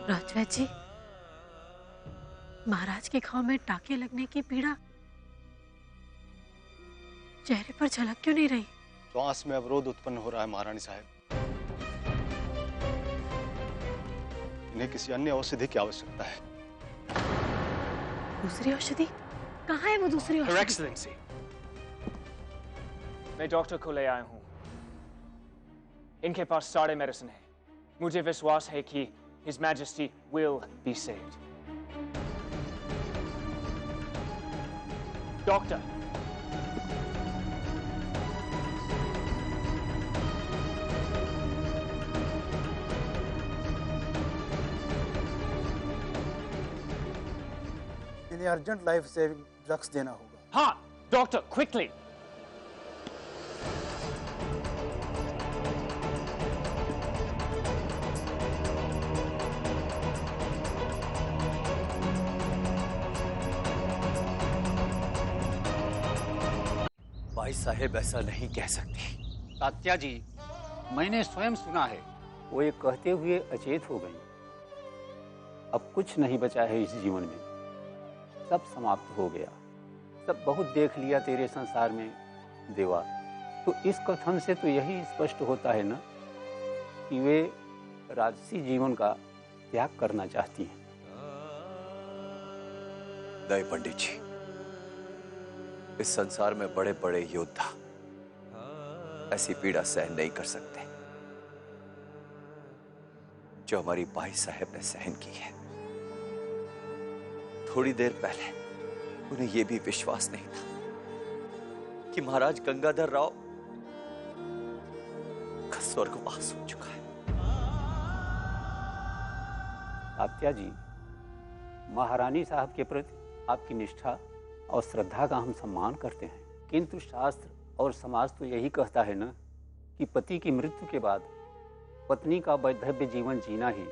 राजवैद्य जी, महाराज के घाव में टाके लगने की पीड़ा चेहरे पर झलक क्यों नहीं रही? श्वास में अवरोध उत्पन्न हो रहा है महारानी साहब। इन्हें किसी अन्य औषधि की आवश्यकता है। दूसरी औषधि? कहाँ है वो दूसरी औषधि? Her Excellency, मैं डॉक्टर को ले आया हूँ। इनके पास सारे मेडिसिन है। मुझे विश्वास है कि His Majesty will be saved. Doctor. इन्हें अर्जेंट लाइफ सेविंग ड्रग्स देना होगा। हाँ, डॉक्टर, क्विकली। भाई साहब ऐसा नहीं कह सकती। तात्या जी, मैंने स्वयं सुना है। वो ये कहते हुए अचेत हो गई। अब कुछ नहीं बचा है इस जीवन में, सब समाप्त हो गया। सब बहुत देख लिया तेरे संसार में देवा। तो इस कथन से तो यही स्पष्ट होता है ना कि वे राजसी जीवन का त्याग करना चाहती हैं। नहीं पंडित जी, इस संसार में बड़े बड़े योद्धा ऐसी पीड़ा सहन नहीं कर सकते जो हमारी बाई साहब ने सहन की है। थोड़ी देर पहले उन्हें यह भी विश्वास नहीं था कि महाराज गंगाधर राव का स्वर्गवास हो चुका है। तात्या जी, महारानी साहब के प्रति आपकी निष्ठा और श्रद्धा का हम सम्मान करते हैं, किंतु शास्त्र और समाज तो यही कहता है ना कि पति की मृत्यु के बाद पत्नी का वैधव्य जीवन जीना ही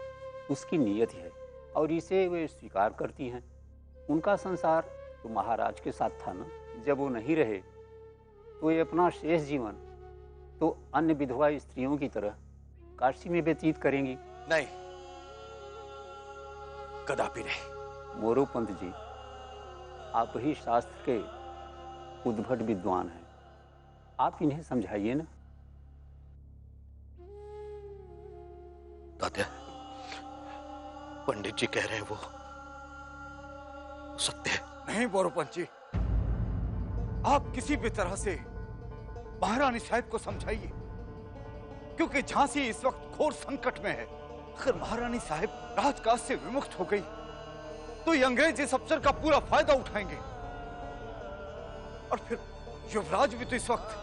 उसकी नियति है और इसे वे स्वीकार करती हैं। उनका संसार तो महाराज के साथ था ना। जब वो नहीं रहे तो ये अपना शेष जीवन तो अन्य विधवा स्त्रियों की तरह काशी में व्यतीत करेंगी। नहीं, कदापि नहीं। मोरोपंत जी, आप ही शास्त्र के उद्भट विद्वान हैं, आप इन्हें समझाइए ना। तात्या, पंडित जी कह रहे हैं वो सत्य है। नहीं मोरोपंत जी, आप किसी भी तरह से महारानी साहब को समझाइए, क्योंकि झांसी इस वक्त घोर संकट में है। अगर महारानी साहब राजकाज से विमुक्त हो गई तो ये अंग्रेज इस अवसर का पूरा फायदा उठाएंगे और फिर युवराज भी तो इस वक्त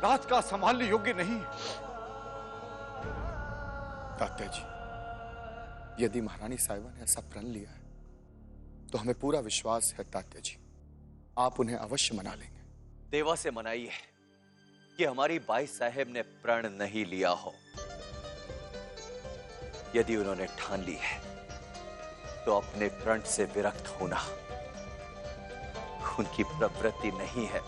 राजकाज संभालने योग्य नहीं है। तात्या जी, यदि महारानी साहिबा ने ऐसा प्रण लिया है तो हमें पूरा विश्वास है तात्या जी, आप उन्हें अवश्य मना लेंगे। देवा से मनाइए कि हमारी बाई साहब ने प्रण नहीं लिया हो। यदि उन्होंने ठान ली है तो अपने प्रण से विरक्त होना उनकी प्रवृत्ति नहीं है।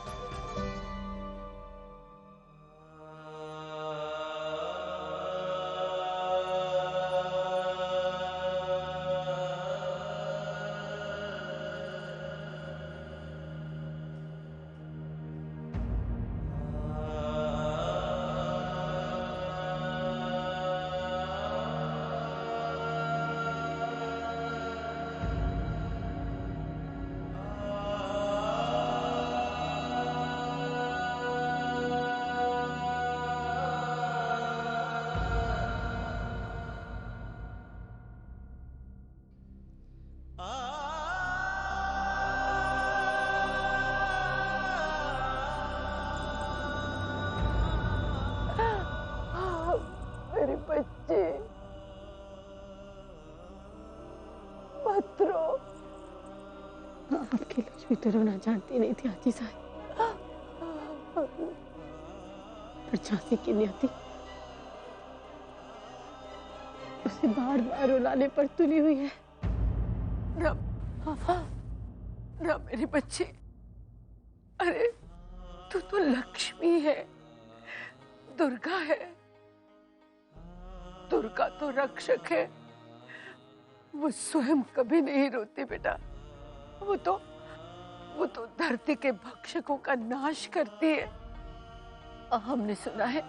मेरे बच्चे, मत रो। आपकी लक्ष्मी तो रोना जानती नहीं थी आजी साहब, पर झांसी की नियति उसे बार बार रुलाने पर तुली हुई है। ना मेरे बच्चे, अरे तू तो लक्ष्मी है, दुर्गा है। दुर्गा तो रक्षक है वो स्वयं कभी नहीं रोती बेटा। वो तो धरती के भक्षकों का नाश करती है। और हमने सुना है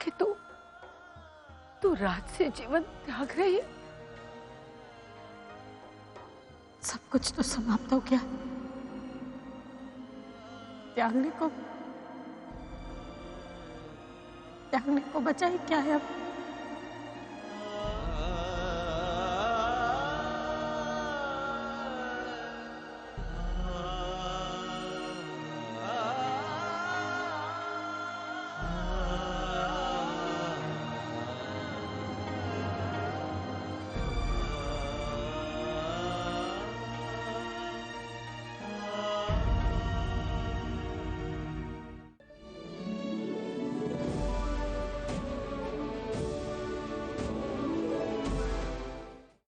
कि तू रात से जीवन त्याग रही है। सब कुछ तो समाप्त हो गया, त्यागने को बचा ही क्या है अब।